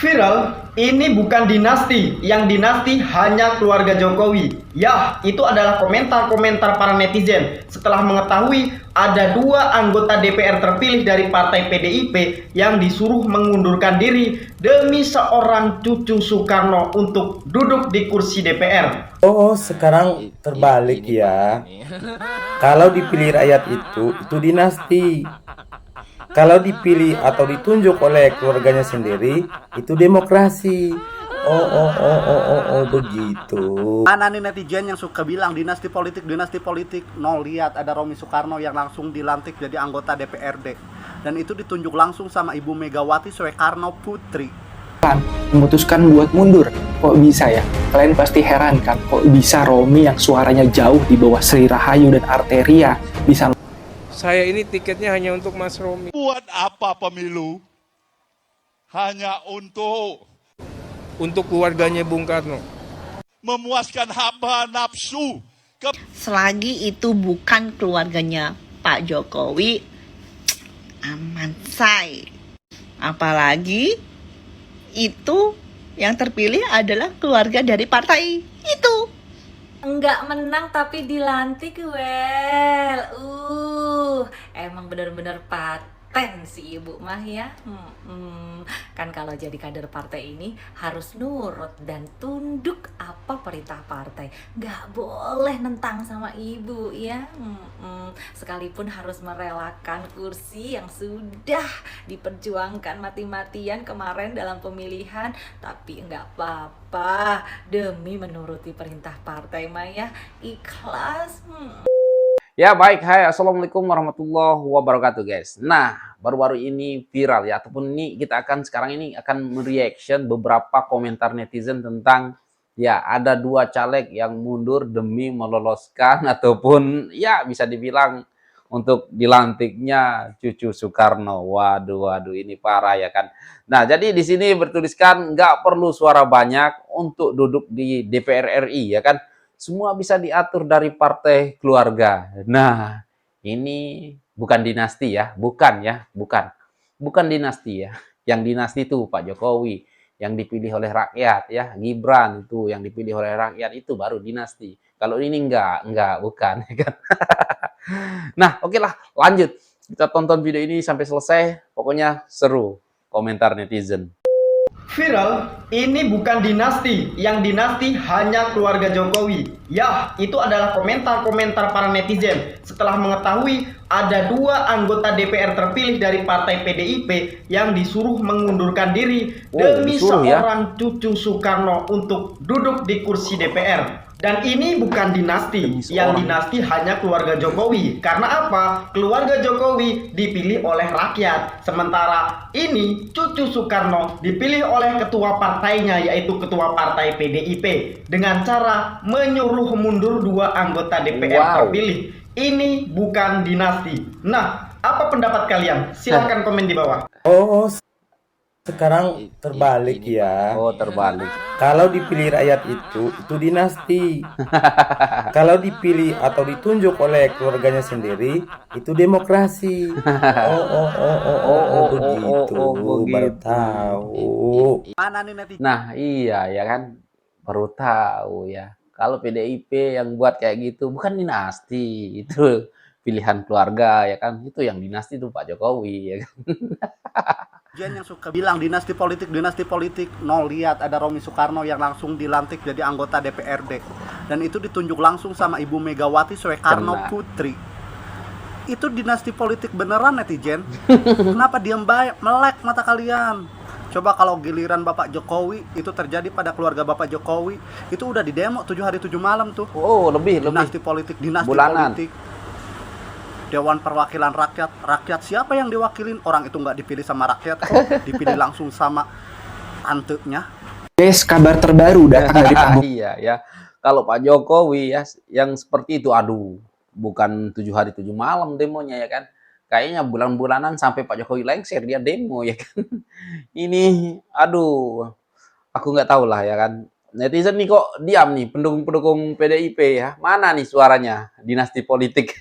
Viral, ini bukan dinasti, yang dinasti hanya keluarga Jokowi. Ya, itu adalah komentar-komentar para netizen setelah mengetahui ada dua anggota DPR terpilih dari partai PDIP yang disuruh mengundurkan diri demi seorang cucu Soekarno untuk duduk di kursi DPR. Oh, sekarang terbalik ya. Kalau dipilih rakyat itu dinasti. Kalau dipilih atau ditunjuk oleh keluarganya sendiri, itu demokrasi. Begitu. Mana nih netizen yang suka bilang dinasti politik, dinasti politik? No, lihat ada Romi Soekarno yang langsung dilantik jadi anggota DPRD. Dan itu ditunjuk langsung sama Ibu Megawati Soekarno Putri. Memutuskan buat mundur. Kok bisa ya? Kalian pasti heran kan, kok bisa Romi yang suaranya jauh di bawah Sri Rahayu dan Arteria bisa. Saya ini tiketnya hanya untuk Mas Romi. Buat apa pemilu? Hanya untuk keluarganya Bung Karno. memuaskan hawa nafsu. Selagi itu bukan keluarganya Pak Jokowi, aman say. Apalagi itu yang terpilih adalah keluarga dari partai itu. Enggak menang tapi dilantik, well. Emang bener-bener paten si ibu mah ya. Kan kalau jadi kader partai ini harus nurut dan tunduk apa perintah partai. Nggak boleh nentang sama ibu ya. Sekalipun harus merelakan kursi yang sudah diperjuangkan mati-matian kemarin dalam pemilihan, tapi nggak apa-apa demi menuruti perintah partai Maya ikhlas. Ya baik, hai assalamualaikum warahmatullahi wabarakatuh guys. Nah baru-baru ini viral ya, ataupun ini kita akan sekarang ini akan mereaction beberapa komentar netizen tentang ya ada dua caleg yang mundur demi meloloskan ataupun ya bisa dibilang untuk dilantiknya cucu Soekarno. Waduh ini parah ya kan. Nah jadi di sini bertuliskan nggak perlu suara banyak untuk duduk di DPR RI ya kan. Semua bisa diatur dari partai keluarga. Nah, ini bukan dinasti ya, bukan dinasti ya. Yang dinasti itu Pak Jokowi yang dipilih oleh rakyat ya, Gibran itu yang dipilih oleh rakyat itu baru dinasti. Kalau ini enggak, bukan ya kan. Nah, oke lah, lanjut. Kita tonton video ini sampai selesai. Pokoknya seru komentar netizen. Viral, ini bukan dinasti, yang dinasti hanya keluarga Jokowi. Ya, itu adalah komentar-komentar para netizen setelah mengetahui ada dua anggota DPR terpilih dari partai PDIP yang disuruh mengundurkan diri demi seorang cucu Soekarno untuk duduk di kursi DPR. Dan ini bukan dinasti, yang dinasti hanya keluarga Jokowi. Karena apa? Keluarga Jokowi dipilih oleh rakyat. Sementara ini cucu Soekarno dipilih oleh ketua partainya, yaitu ketua partai PDIP. Dengan cara menyuruh mundur dua anggota DPR terpilih. Ini bukan dinasti. Nah, apa pendapat kalian? Silahkan komen di bawah. Oh, sekarang terbalik ya. Oh, terbalik. Kalau dipilih rakyat itu dinasti. Kalau dipilih atau ditunjuk oleh keluarganya sendiri, itu demokrasi. Begitu. Baru tahu. Mana nih netizen? Nah, iya ya kan. Baru tahu ya. Kalau PDIP yang buat kayak gitu bukan dinasti, itu pilihan keluarga ya kan. Itu yang dinasti itu Pak Jokowi ya kan. Yang suka bilang dinasti politik, no, lihat ada Romi Soekarno yang langsung dilantik jadi anggota DPRD. Dan itu ditunjuk langsung sama Ibu Megawati Soekarno Putri. Itu dinasti politik beneran netizen. Kenapa diam baik, melek mata kalian? Coba kalau giliran Bapak Jokowi itu terjadi pada keluarga Bapak Jokowi, itu udah di demo 7 hari 7 malam tuh. Oh, lebih. Dinasti politik bulanan. Politik. Dewan Perwakilan Rakyat siapa yang diwakilin? Orang itu nggak dipilih sama rakyat kok, dipilih langsung sama tantenya. Guys, kabar terbaru datang dari Pak Iya ya. Kalau Pak Jokowi ya yang seperti itu, aduh, bukan 7 hari 7 malam demonya ya kan. Kayaknya bulan-bulanan sampai Pak Jokowi lengser dia demo ya kan. Ini aduh, aku nggak tahu lah ya kan. Netizen nih kok diam nih, pendukung-pendukung PDIP ya. Mana nih suaranya? Dinasti politik.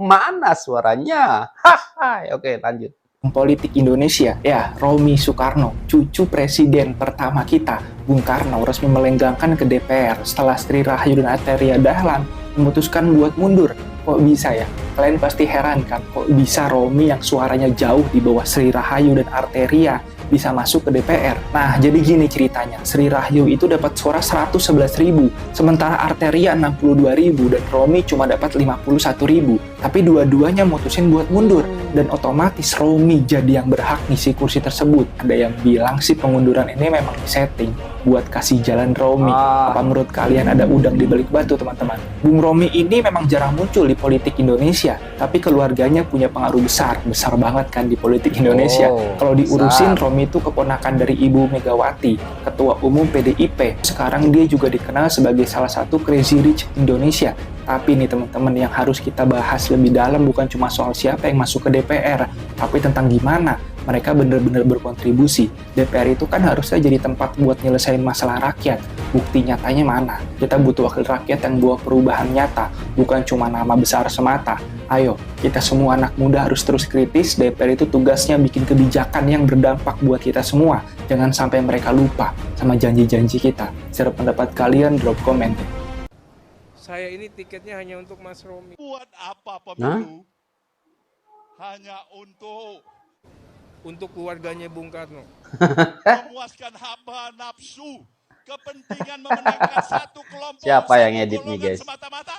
Mana suaranya? Haha, oke lanjut. politik Indonesia, ya Romi Soekarno, cucu presiden pertama kita, Bung Karno, resmi melenggangkan ke DPR setelah Sri Rahayu dan Arteria Dahlan memutuskan buat mundur. Kok bisa ya? Kalian pasti heran kan, kok bisa Romi yang suaranya jauh di bawah Sri Rahayu dan Arteria bisa masuk ke DPR. Nah, jadi gini ceritanya. Sri Rahayu itu dapat suara 111.000, sementara Arteria 62.000 dan Romi cuma dapat 51.000. Tapi dua-duanya mutusin buat mundur dan otomatis Romi jadi yang berhak ngisi kursi tersebut. Ada yang bilang sih pengunduran ini memang disetting buat kasih jalan Romi. Apa menurut kalian ada udang di balik batu, teman-teman? Bung Romi ini memang jarang muncul di politik Indonesia, tapi keluarganya punya pengaruh besar banget kan di politik Indonesia. Kalau diurusin, Romi itu keponakan dari Ibu Megawati, Ketua Umum PDIP. Sekarang dia juga dikenal sebagai salah satu Crazy Rich Indonesia. Tapi nih teman-teman, yang harus kita bahas lebih dalam bukan cuma soal siapa yang masuk ke DPR, tapi tentang gimana mereka benar-benar berkontribusi. DPR itu kan harusnya jadi tempat buat nyelesain masalah rakyat. Bukti nyatanya mana? Kita butuh wakil rakyat yang bawa perubahan nyata, bukan cuma nama besar semata. Ayo, kita semua anak muda harus terus kritis. DPR itu tugasnya bikin kebijakan yang berdampak buat kita semua. Jangan sampai mereka lupa sama janji-janji kita. Share pendapat kalian, drop komen deh. Saya ini tiketnya hanya untuk Mas Romi. Buat apa pemilu? Hanya untuk keluarganya Bung Karno. memuaskan hawa nafsu, kepentingan memenangkan satu kelompok. Siapa yang satu edit nih, golongan guys? Semata-mata.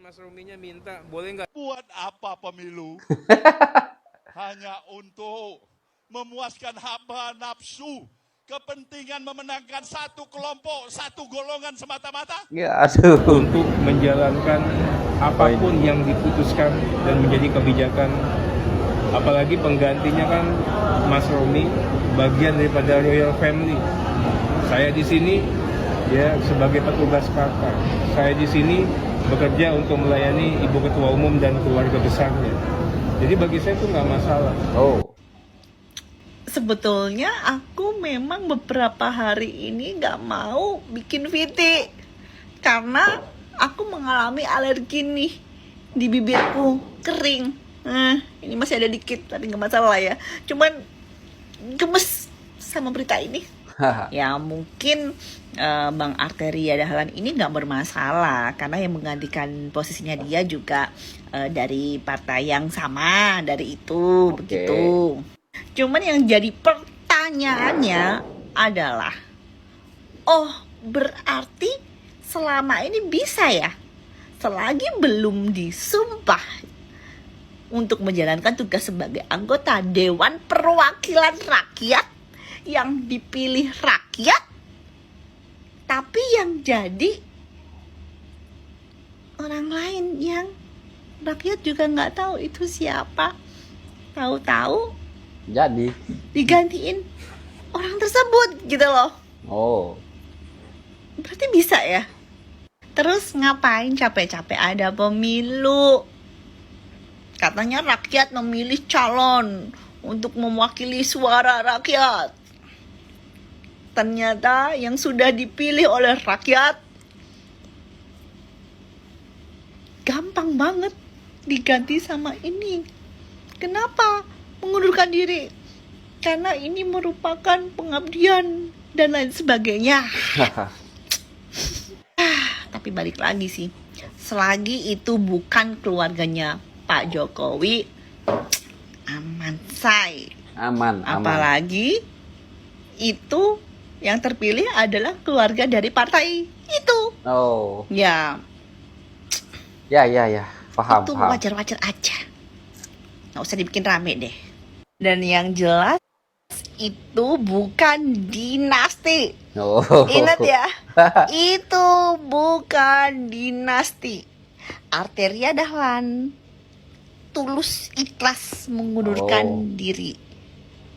Mas Rominya minta, boleh nggak? Buat apa pemilu? Hanya untuk memuaskan hawa nafsu, kepentingan memenangkan satu kelompok, satu golongan semata-mata. Ya, aduh. Untuk menjalankan apapun yang diputuskan dan menjadi kebijakan. Apalagi penggantinya kan Mas Romi, bagian daripada Royal Family. Saya di sini ya sebagai petugas partai. Saya di sini bekerja untuk melayani Ibu Ketua Umum dan keluarga besarnya. Jadi bagi saya itu nggak masalah. Sebetulnya aku memang beberapa hari ini nggak mau bikin VT karena aku mengalami alergi nih di bibirku, kering. Ini masih ada dikit, tapi nggak masalah ya. Cuman gemes sama berita ini. Ya mungkin Bang Arteria Dahlan ini nggak bermasalah karena yang menggantikan posisinya dia juga dari partai yang sama dari itu, begitu. Cuman yang jadi pertanyaannya adalah, oh berarti selama ini bisa ya, selagi belum disumpah untuk menjalankan tugas sebagai anggota Dewan Perwakilan Rakyat yang dipilih rakyat, tapi yang jadi orang lain yang rakyat juga nggak tahu itu siapa. Tahu-tahu Jadi digantiin orang tersebut gitu loh. Berarti bisa ya? Terus ngapain capek-capek ada pemilu? Katanya rakyat memilih calon untuk mewakili suara rakyat. Ternyata yang sudah dipilih oleh rakyat gampang banget diganti sama ini. Kenapa mengundurkan diri? Karena ini merupakan pengabdian dan lain sebagainya. Tapi balik lagi sih, selagi itu bukan keluarganya Pak Jokowi, aman say. aman. Apalagi itu yang terpilih adalah keluarga dari partai itu. Ya. Ya. Paham. Itu wajar-wajar aja. Nggak usah dibikin rame deh. Dan yang jelas itu bukan dinasti. Ingat ya, itu bukan dinasti. Arteria Dahlan tulus ikhlas mengundurkan diri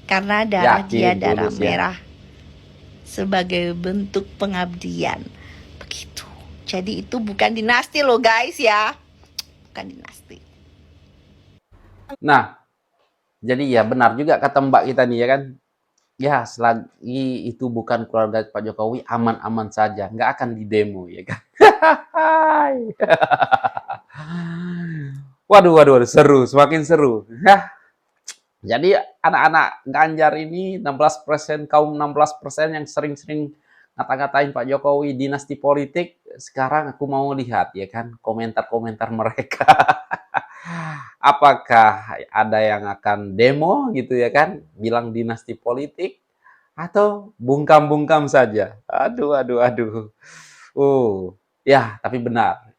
karena darah dia darah merah sebagai bentuk pengabdian. Begitu. Jadi itu bukan dinasti loh guys ya. Bukan dinasti. Nah, jadi ya benar juga kata Mbak kita nih ya kan. Ya, selagi itu bukan keluarga Pak Jokowi, aman-aman saja. Nggak akan didemo ya kan. Waduh, seru, semakin seru. Jadi anak-anak Ganjar ini 16%, kaum 16% yang sering-sering ngata-ngatain Pak Jokowi dinasti politik, sekarang aku mau lihat ya kan komentar-komentar mereka. Apakah ada yang akan demo gitu ya kan, bilang dinasti politik atau bungkam-bungkam saja. Aduh, aduh, aduh. Ya, tapi benar.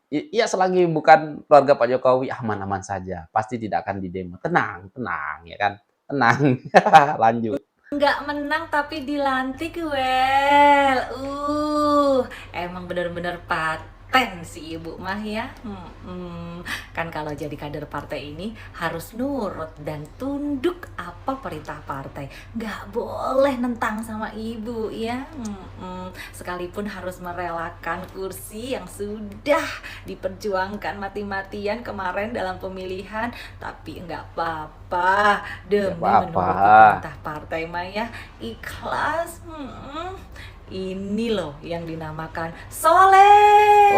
Ya selagi bukan keluarga Pak Jokowi aman-aman saja, pasti tidak akan didemo. Tenang, tenang ya kan. Tenang. Lanjut. Nggak menang tapi dilantik, well. Emang bener-bener paten si ibu mah ya. Kan kalau jadi kader partai ini harus nurut dan tunduk apa perintah partai. Nggak boleh nentang sama ibu ya. Sekalipun harus merelakan kursi yang sudah diperjuangkan mati-matian kemarin dalam pemilihan, tapi nggak apa-apa demi Nggak apa-apa. menuruti perintah partai Maya ikhlas. Ini loh yang dinamakan solid.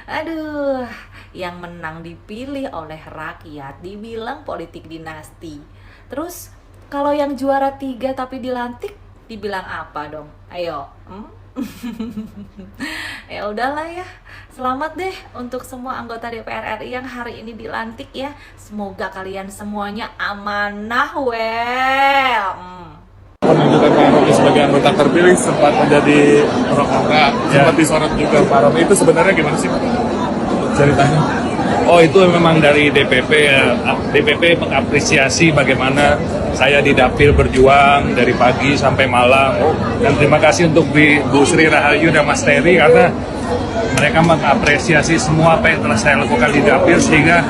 Aduh, yang menang dipilih oleh rakyat dibilang politik dinasti. Terus kalau yang juara 3 tapi dilantik dibilang apa dong? Ayo. Ya udahlah ya. Selamat deh untuk semua anggota DPR RI yang hari ini dilantik ya. Semoga kalian semuanya amanah Penunjukan Pak Romi sebagai anggota terpilih sempat menjadi pro-kontra, sempat disorot juga Pak Romi. Itu sebenarnya gimana sih ceritanya? Oh, itu memang dari DPP ya. DPP mengapresiasi bagaimana saya di dapil berjuang dari pagi sampai malam. Dan terima kasih untuk Bu Sri Rahayu dan Mas Terry karena mereka mengapresiasi semua apa yang telah saya lakukan di dapil, sehingga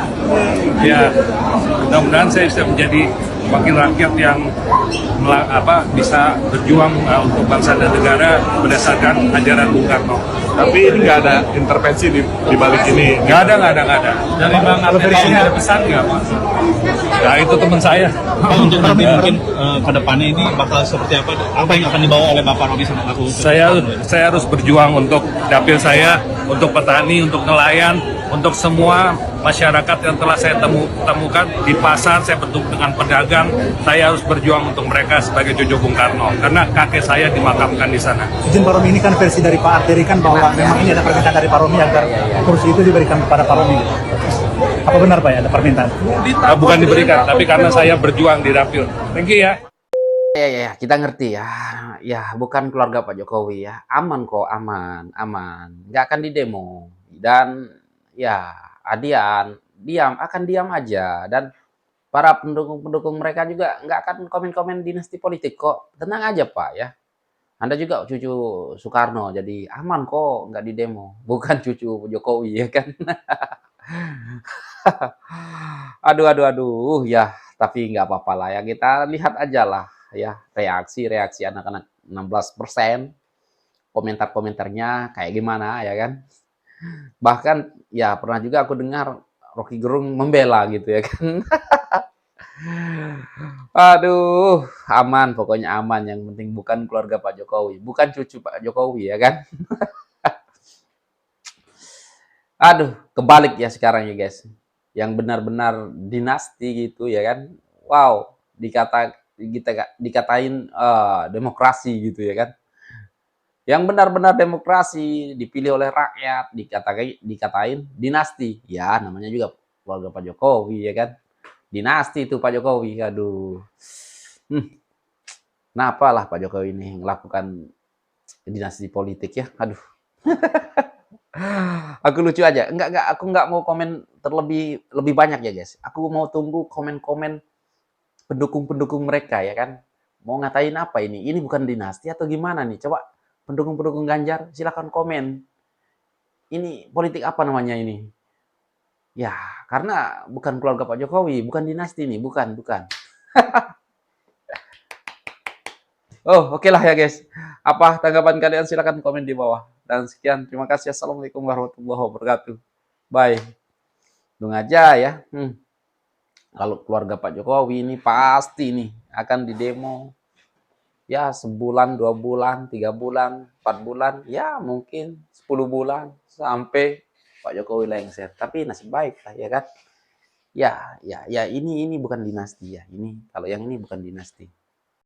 ya mudah-mudahan saya bisa menjadi wakil rakyat yang bisa berjuang untuk bangsa dan negara berdasarkan ajaran Bung Karno. Tapi ini nggak ada intervensi di balik ini. Nggak ada. Dari Bang Arteria ada pesan nggak, Pak? Nah, itu teman saya. Pak, untuk nanti mungkin ke depannya ini bakal seperti apa? Apa yang akan dibawa oleh Bapak Romi sama aku? Saya harus berjuang untuk dapil saya, untuk petani, untuk nelayan, untuk semua masyarakat yang telah saya temukan di pasar. Saya bertemu dengan pedagang. Saya harus berjuang untuk mereka sebagai cucu Bung Karno karena kakek saya dimakamkan di sana. Izin Pak Romi, ini kan versi dari Pak Arteri kan bahwa memang ini ada permintaan dari Pak Romi agar kursi itu diberikan kepada Pak Romi. Apa benar Pak ya ada permintaan? Bukan diberikan, tapi karena saya berjuang di dapil. Thank you ya. Ya, kita ngerti ya. Ya, bukan keluarga Pak Jokowi ya. Aman kok, aman. Nggak akan didemo. Dan ya, akan diam aja. Dan para pendukung mereka juga nggak akan komen-komen dinasti politik kok. Tenang aja Pak ya. Anda juga cucu Soekarno, jadi aman kok, nggak didemo. Bukan cucu Jokowi ya kan. Aduh, ya. Tapi nggak apa-apa lah ya. Kita lihat aja lah ya reaksi anak-anak 16%, komentar-komentarnya kayak gimana ya kan. Bahkan ya pernah juga aku dengar Rocky Gerung membela gitu ya kan. Aduh, aman, pokoknya aman. Yang penting bukan keluarga Pak Jokowi, bukan cucu Pak Jokowi ya kan. Aduh, kebalik ya sekarang ya guys. Yang benar-benar dinasti gitu ya kan. Wow, dikatain demokrasi gitu ya kan. Yang benar-benar demokrasi dipilih oleh rakyat dikatain dinasti. Ya, namanya juga keluarga Pak Jokowi ya kan. Dinasti itu Pak Jokowi. Aduh. Kenapa lah Pak Jokowi ini melakukan dinasti politik ya? Aduh. Aku lucu aja. Aku nggak mau komen lebih banyak ya guys. Aku mau tunggu komen-komen pendukung-pendukung mereka ya kan. Mau ngatain apa ini? Ini bukan dinasti atau gimana nih? Coba pendukung-pendukung Ganjar silakan komen. Ini politik apa namanya ini? Ya, karena bukan keluarga Pak Jokowi, bukan dinasti nih, bukan. Oh, oke lah ya guys. Apa tanggapan kalian? Silakan komen di bawah. Dan sekian, terima kasih. Assalamualaikum warahmatullahi wabarakatuh. Bye. Dung aja ya. Kalau keluarga Pak Jokowi ini pasti nih akan didemo. Ya, sebulan, 2 bulan, 3 bulan, 4 bulan, ya mungkin 10 bulan sampai Pak Jokowi lengser. Tapi nasib baik lah ya kan. Ya, ini bukan dinasti ya. Ini kalau yang ini bukan dinasti.